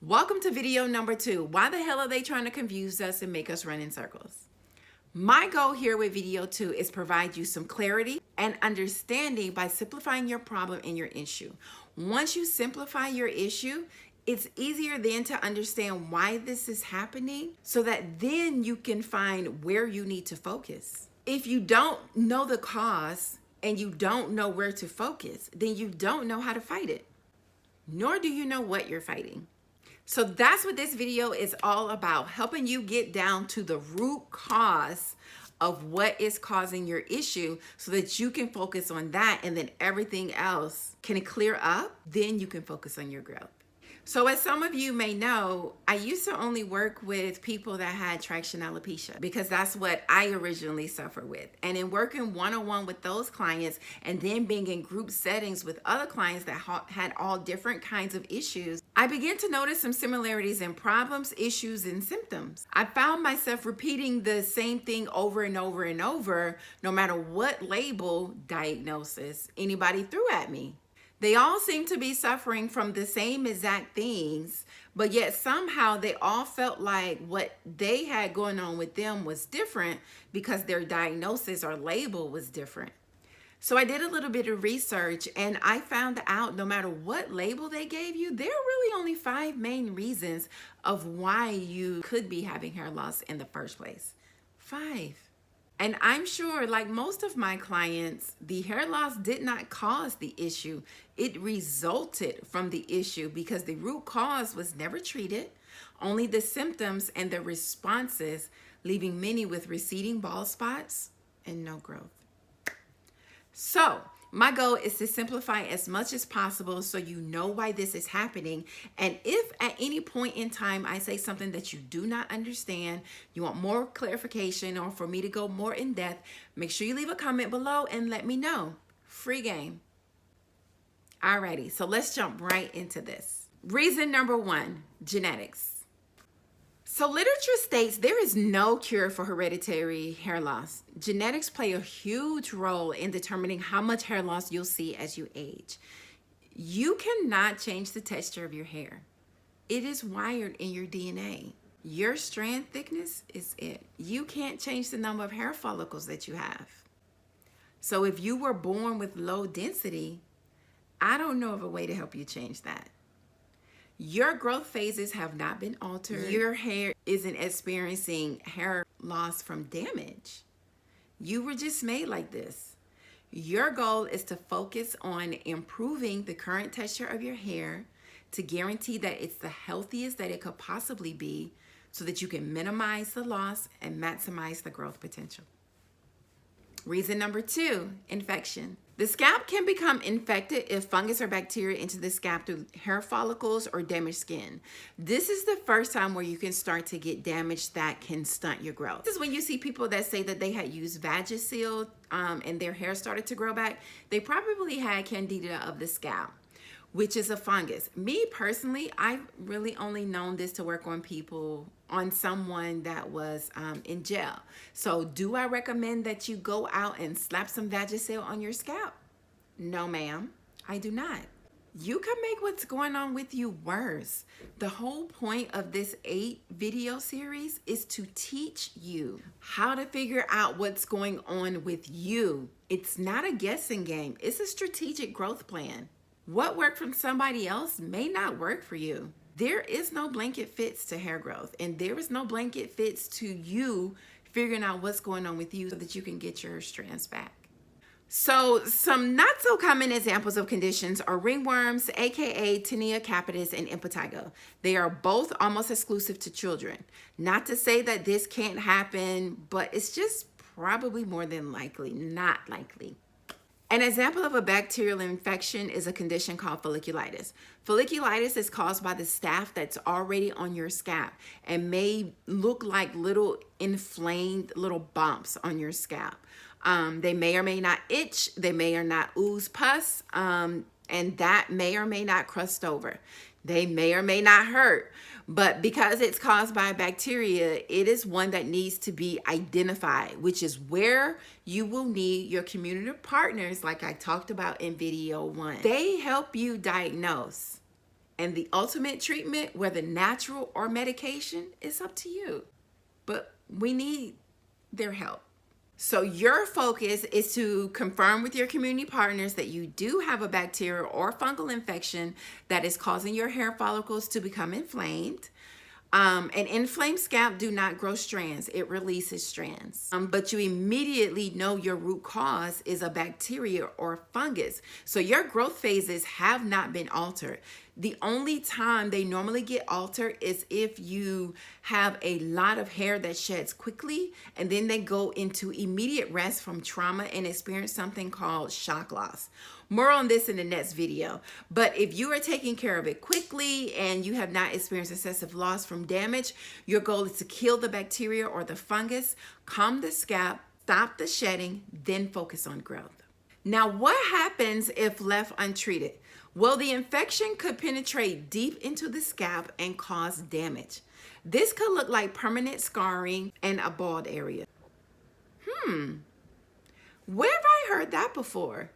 Welcome to video number 2. Why the hell are they trying to confuse us and make us run in circles? My goal here with video 2 is provide you some clarity and understanding by simplifying your problem and your issue. Once you simplify your issue, it's easier then to understand why this is happening so that then you can find where you need to focus. If you don't know the cause and you don't know where to focus, then you don't know how to fight it, nor do you know what you're fighting. So that's what this video is all about, helping you get down to the root cause of what is causing your issue so that you can focus on that and then everything else can clear up. Then you can focus on your growth. So as some of you may know, I used to only work with people that had traction alopecia because that's what I originally suffered with. And in working one-on-one with those clients and then being in group settings with other clients that had all different kinds of issues, I began to notice some similarities in problems, issues, and symptoms. I found myself repeating the same thing over and over and over, no matter what label diagnosis anybody threw at me. They all seem to be suffering from the same exact things, but yet somehow they all felt like what they had going on with them was different because their diagnosis or label was different. So I did a little bit of research and I found out no matter what label they gave you, there are really only 5 main reasons of why you could be having hair loss in the first place. 5. And I'm sure, like most of my clients, the hair loss did not cause the issue. It resulted from the issue because the root cause was never treated, only the symptoms and the responses, leaving many with receding bald spots and no growth. So my goal is to simplify as much as possible so you know why this is happening. And if at any point in time I say something that you do not understand, you want more clarification or for me to go more in depth, make sure you leave a comment below and let me know. Free game. Alrighty, so let's jump right into this. Reason number 1, genetics. So literature states there is no cure for hereditary hair loss. Genetics play a huge role in determining how much hair loss you'll see as you age. You cannot change the texture of your hair. It is wired in your DNA. Your strand thickness is it. You can't change the number of hair follicles that you have. So if you were born with low density, I don't know of a way to help you change that. Your growth phases have not been altered. Your hair isn't experiencing hair loss from damage. You were just made like this. Your goal is to focus on improving the current texture of your hair to guarantee that it's the healthiest that it could possibly be so that you can minimize the loss and maximize the growth potential. Reason number 2, infection. The scalp can become infected if fungus or bacteria enter the scalp through hair follicles or damaged skin. This is the first time where you can start to get damage that can stunt your growth. This is when you see people that say that they had used Vagisil and their hair started to grow back. They probably had Candida of the scalp, which is a fungus. Me personally, I've really only known this to work on people, on someone that was in jail. So do I recommend that you go out and slap some Vagisil on your scalp? No, ma'am, I do not. You can make what's going on with you worse. The whole point of this 8 video series is to teach you how to figure out what's going on with you. It's not a guessing game. It's a strategic growth plan. What worked from somebody else may not work for you. There is no blanket fits to hair growth, and there is no blanket fits to you figuring out what's going on with you so that you can get your strands back. So some not so common examples of conditions are ringworms, aka tinea capitis and impetigo. They are both almost exclusive to children. Not to say that this can't happen, but it's just probably more than likely, not likely. An example of a bacterial infection is a condition called folliculitis. Folliculitis is caused by the staph that's already on your scalp and may look like little inflamed little bumps on your scalp. They may or may not itch, they may or not ooze pus, and that may or may not crust over. They may or may not hurt, but because it's caused by a bacteria, it is one that needs to be identified, which is where you will need your community partners like I talked about in video 1. They help you diagnose. And the ultimate treatment, whether natural or medication, is up to you. But we need their help. So your focus is to confirm with your community partners that you do have a bacterial or fungal infection that is causing your hair follicles to become inflamed. An inflamed scalp do not grow strands. It releases strands. But you immediately know your root cause is a bacteria or fungus. So your growth phases have not been altered. The only time they normally get altered is if you have a lot of hair that sheds quickly and then they go into immediate rest from trauma and experience something called shock loss. More on this in the next video. But if you are taking care of it quickly and you have not experienced excessive loss from damage, your goal is to kill the bacteria or the fungus, calm the scalp, stop the shedding, then focus on growth. Now, what happens if left untreated? Well, the infection could penetrate deep into the scalp and cause damage. This could look like permanent scarring and a bald area. Where have I heard that before?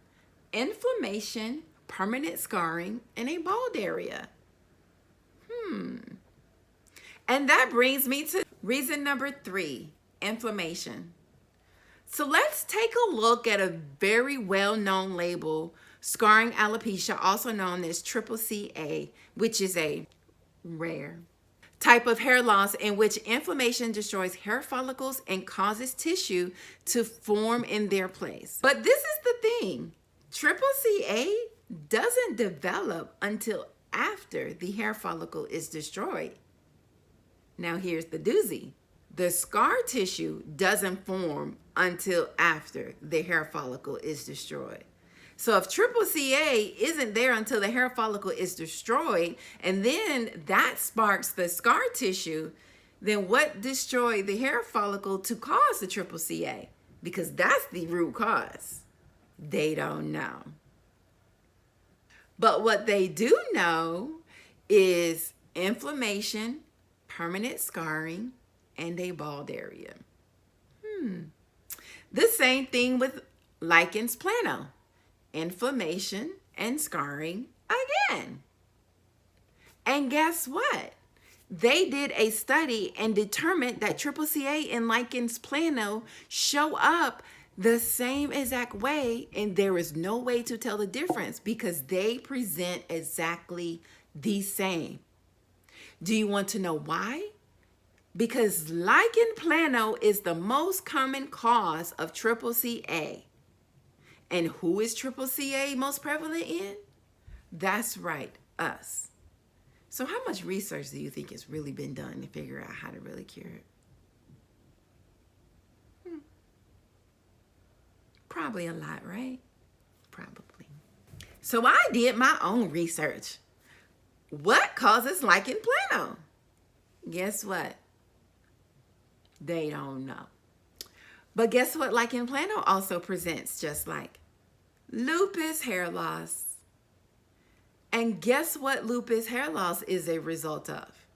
Inflammation, permanent scarring, and a bald area. And that brings me to reason number 3, inflammation. So let's take a look at a very well-known label, scarring alopecia, also known as CCCA, which is a rare type of hair loss in which inflammation destroys hair follicles and causes tissue to form in their place. But this is the thing. CCCA doesn't develop until after the hair follicle is destroyed. Now here's the doozy. The scar tissue doesn't form until after the hair follicle is destroyed. So if CCCA isn't there until the hair follicle is destroyed, and then that sparks the scar tissue, then what destroyed the hair follicle to cause the CCCA? Because that's the root cause. They don't know. But what they do know is inflammation, permanent scarring, and a bald area. The same thing with lichens plano. Inflammation and scarring again. And guess what? They did a study and determined that CCCA and lichens plano show up the same exact way, and there is no way to tell the difference because they present exactly the same. Do you want to know why? Because lichen plano is the most common cause of CCCA. And who is CCCA most prevalent in? That's right, us. So how much research do you think has really been done to figure out how to really cure it? Probably a lot, right? Probably. So I did my own research. What causes lichen plano? Guess what? They don't know. But guess what lichen plano also presents just like? Lupus hair loss. And guess what lupus hair loss is a result of?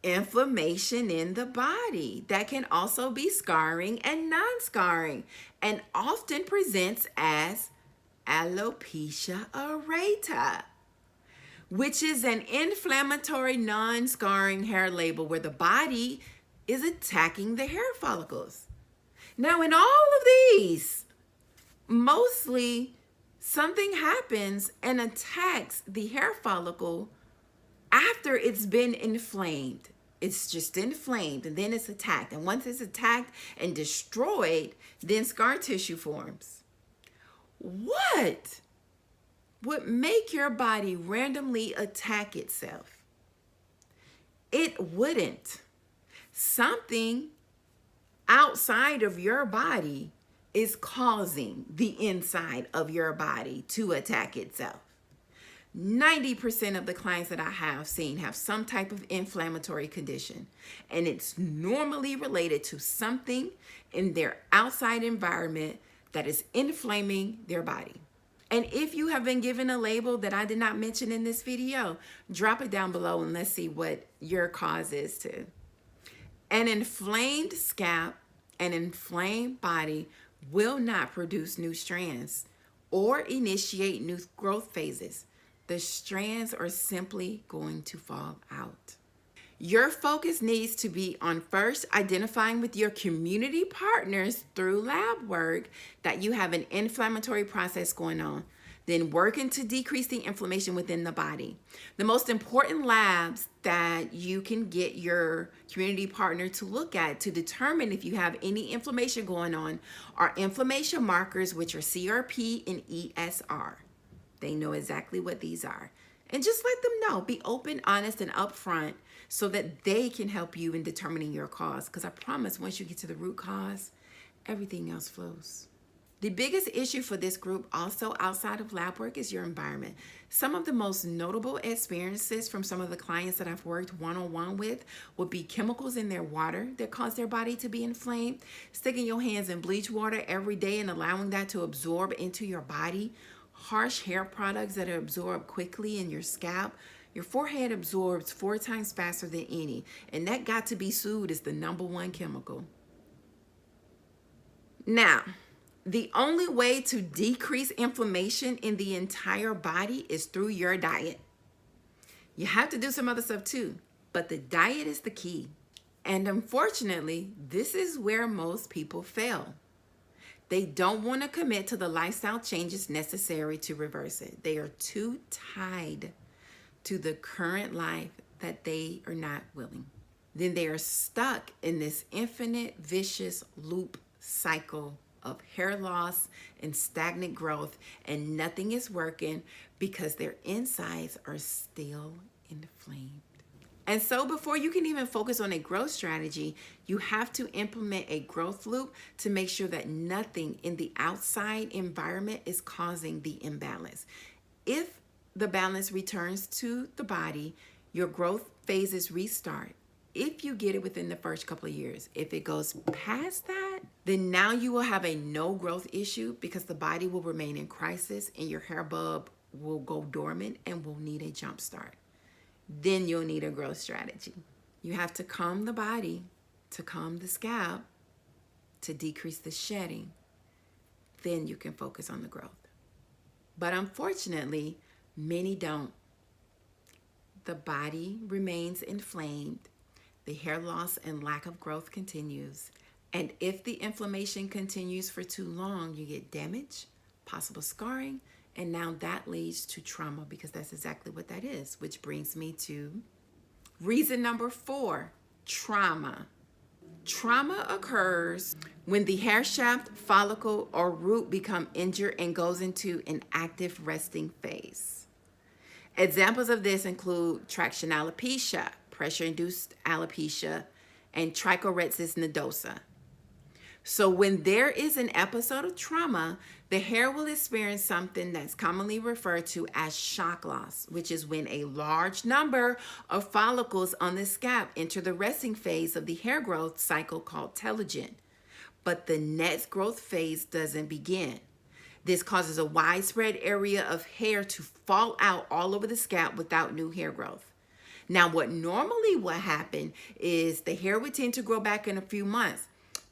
Inflammation in the body that can also be scarring and non-scarring and often presents as alopecia areata, which is an inflammatory non-scarring hair label where the body is attacking the hair follicles. Now in all of these, mostly something happens and attacks the hair follicle after it's been inflamed. It's just inflamed and then it's attacked. And once it's attacked and destroyed, then scar tissue forms. What would make your body randomly attack itself? It wouldn't. Something outside of your body is causing the inside of your body to attack itself. 90% of the clients that I have seen have some type of inflammatory condition, and it's normally related to something in their outside environment that is inflaming their body. And if you have been given a label that I did not mention in this video, drop it down below and let's see what your cause is too. An inflamed scalp, an inflamed body will not produce new strands or initiate new growth phases. the strands are simply going to fall out. Your focus needs to be on first identifying with your community partners through lab work that you have an inflammatory process going on, then working to decrease the inflammation within the body. The most important labs that you can get your community partner to look at to determine if you have any inflammation going on are inflammation markers, which are CRP and ESR. They know exactly what these are. And just let them know. Be open, honest, and upfront so that they can help you in determining your cause. Because I promise once you get to the root cause, everything else flows. The biggest issue for this group also outside of lab work is your environment. Some of the most notable experiences from some of the clients that I've worked one-on-one with would be chemicals in their water that cause their body to be inflamed, sticking your hands in bleach water every day and allowing that to absorb into your body, harsh hair products that are absorbed quickly in your scalp. Your forehead absorbs 4 times faster than any, and that got to be sued as the #1 chemical. Now, the only way to decrease inflammation in the entire body is through your diet. You have to do some other stuff too, but the diet is the key. And unfortunately, this is where most people fail. They don't want to commit to the lifestyle changes necessary to reverse it. They are too tied to the current life that they are not willing. Then they are stuck in this infinite vicious loop cycle of hair loss and stagnant growth, and nothing is working because their insides are still inflamed. And so before you can even focus on a growth strategy, you have to implement a growth loop to make sure that nothing in the outside environment is causing the imbalance. If the balance returns to the body, your growth phases restart. If you get it within the first couple of years. If it goes past that, then now you will have a no growth issue because the body will remain in crisis and your hair bulb will go dormant and will need a jump start. Then you'll need a growth strategy. You have to calm the body, to calm the scalp, to decrease the shedding. Then you can focus on the growth. But unfortunately, many don't. The body remains inflamed. The hair loss and lack of growth continues. And if the inflammation continues for too long, you get damage, possible scarring, and now that leads to trauma because that's exactly what that is, which brings me to reason number 4, trauma. Trauma occurs when the hair shaft, follicle, or root become injured and goes into an active resting phase. Examples of this include traction alopecia, pressure-induced alopecia, and trichorexis nodosa. So when there is an episode of trauma, the hair will experience something that's commonly referred to as shock loss, which is when a large number of follicles on the scalp enter the resting phase of the hair growth cycle called telogen. But the next growth phase doesn't begin. This causes a widespread area of hair to fall out all over the scalp without new hair growth. Now, what normally would happen is the hair would tend to grow back in a few months.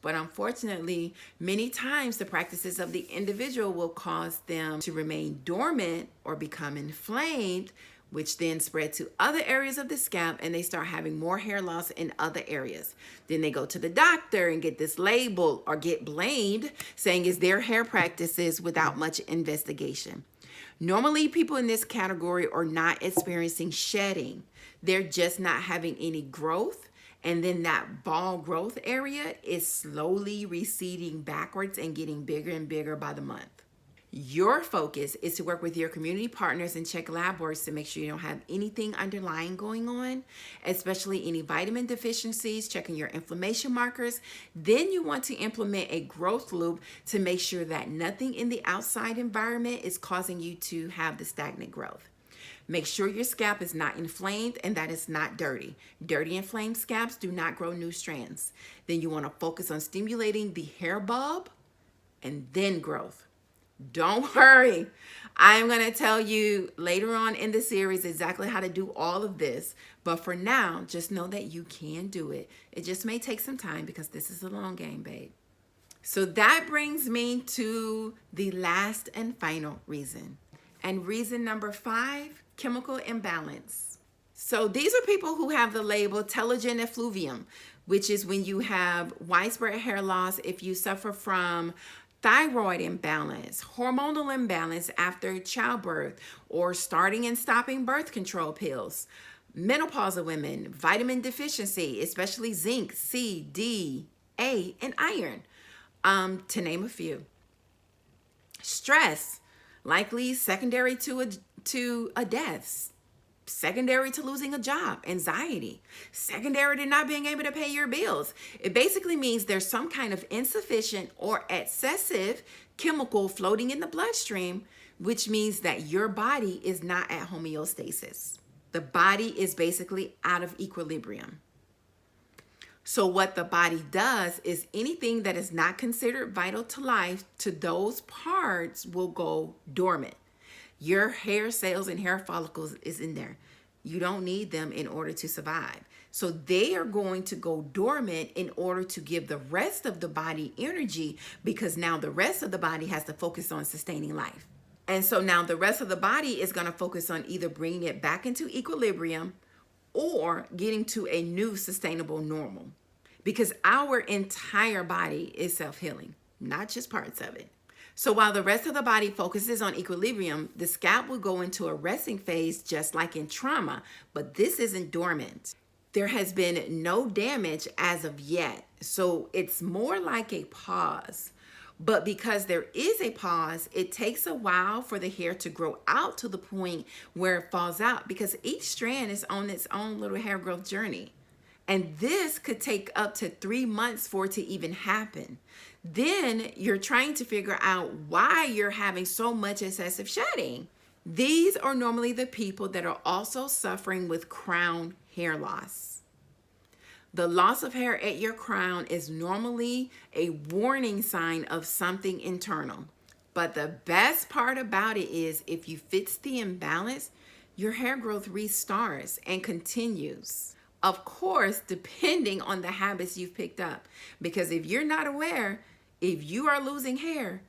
But unfortunately, many times the practices of the individual will cause them to remain dormant or become inflamed, which then spread to other areas of the scalp and they start having more hair loss in other areas. Then they go to the doctor and get this label or get blamed saying it's their hair practices without much investigation. Normally, people in this category are not experiencing shedding. They're just not having any growth. And then that ball growth area is slowly receding backwards and getting bigger and bigger by the month. Your focus is to work with your community partners and check lab works to make sure you don't have anything underlying going on, especially any vitamin deficiencies, checking your inflammation markers. Then you want to implement a growth loop to make sure that nothing in the outside environment is causing you to have the stagnant growth. Make sure your scalp is not inflamed and that it's not dirty. Dirty, inflamed scalps do not grow new strands. Then you want to focus on stimulating the hair bulb and then growth. Don't worry. I'm going to tell you later on in the series exactly how to do all of this. But for now, just know that you can do it. It just may take some time because this is a long game, babe. So that brings me to the last and final reason. And reason number 5 chemical imbalance. So these are people who have the label telogen effluvium, which is when you have widespread hair loss if you suffer from thyroid imbalance, hormonal imbalance after childbirth, or starting and stopping birth control pills, menopausal women, vitamin deficiency, especially zinc, C, D, A, and iron, to name a few. Stress, likely secondary to a death, secondary to losing a job, anxiety, secondary to not being able to pay your bills. It basically means there's some kind of insufficient or excessive chemical floating in the bloodstream, which means that your body is not at homeostasis. The body is basically out of equilibrium. So what the body does is anything that is not considered vital to life, to those parts will go dormant. Your hair cells and hair follicles is in there. You don't need them in order to survive. So they are going to go dormant in order to give the rest of the body energy, because now the rest of the body has to focus on sustaining life. And so now the rest of the body is going to focus on either bringing it back into equilibrium or getting to a new sustainable normal. Because our entire body is self-healing, not just parts of it. So while the rest of the body focuses on equilibrium, the scalp will go into a resting phase just like in trauma, but this isn't dormant. There has been no damage as of yet, so it's more like a pause. But because there is a pause, it takes a while for the hair to grow out to the point where it falls out, because each strand is on its own little hair growth journey. And this could take up to 3 months for it to even happen. Then you're trying to figure out why you're having so much excessive shedding. These are normally the people that are also suffering with crown hair loss. The loss of hair at your crown is normally a warning sign of something internal. But the best part about it is if you fix the imbalance, your hair growth restarts and continues. Of course, depending on the habits you've picked up. Because if you're not aware, if you are losing hair,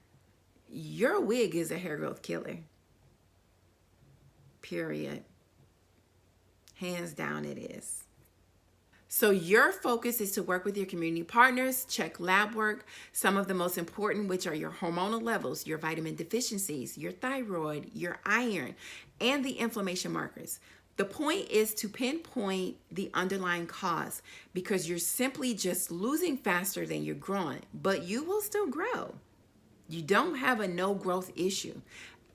your wig is a hair growth killer. Period. Hands down it is. So your focus is to work with your community partners, check lab work, some of the most important, which are your hormonal levels, your vitamin deficiencies, your thyroid, your iron, and the inflammation markers. The point is to pinpoint the underlying cause, because you're simply just losing faster than you're growing, but you will still grow. You don't have a no growth issue.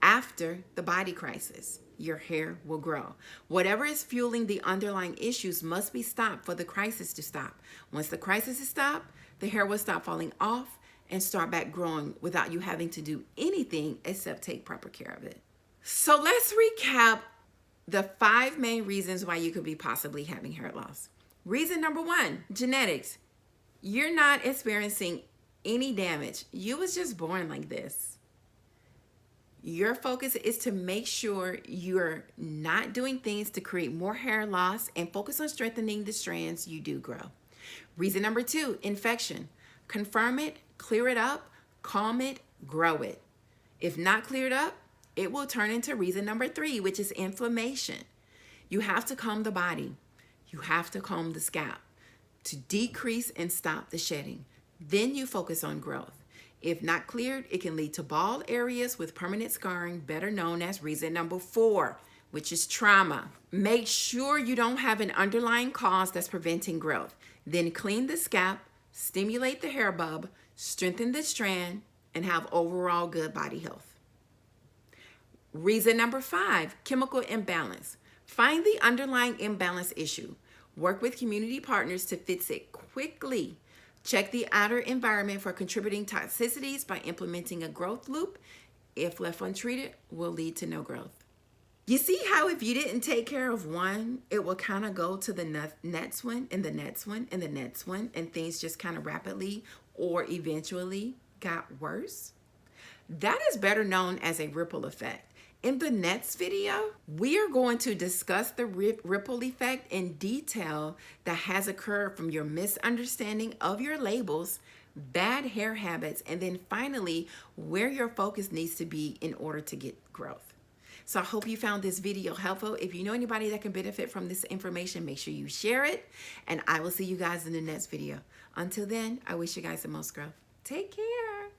After the body crisis, your hair will grow. Whatever is fueling the underlying issues must be stopped for the crisis to stop. Once the crisis is stopped, the hair will stop falling off and start back growing without you having to do anything except take proper care of it. So let's recap the 5 main reasons why you could be possibly having hair loss. Reason number 1, genetics. You're not experiencing any damage. You was just born like this. Your focus is to make sure you're not doing things to create more hair loss and focus on strengthening the strands you do grow. Reason number 2, infection. Confirm it, clear it up, calm it, grow it. If not cleared up, it will turn into reason number 3, which is inflammation. You have to calm the body. You have to calm the scalp to decrease and stop the shedding. Then you focus on growth. If not cleared, it can lead to bald areas with permanent scarring, better known as reason number 4, which is trauma. Make sure you don't have an underlying cause that's preventing growth. Then clean the scalp, stimulate the hair bulb, strengthen the strand, and have overall good body health. Reason number 5, chemical imbalance. Find the underlying imbalance issue. Work with community partners to fix it quickly. Check the outer environment for contributing toxicities by implementing a growth loop. If left untreated, will lead to no growth. You see how if you didn't take care of one, it will kind of go to the next one and the next one and the next one, and things just kind of rapidly or eventually got worse? That is better known as a ripple effect. In the next video, we are going to discuss the ripple effect in detail that has occurred from your misunderstanding of your labels, bad hair habits, and then finally where your focus needs to be in order to get growth. So I hope you found this video helpful. If you know anybody that can benefit from this information, make sure you share it. And I will see you guys in the next video. Until then, I wish you guys the most growth. Take care.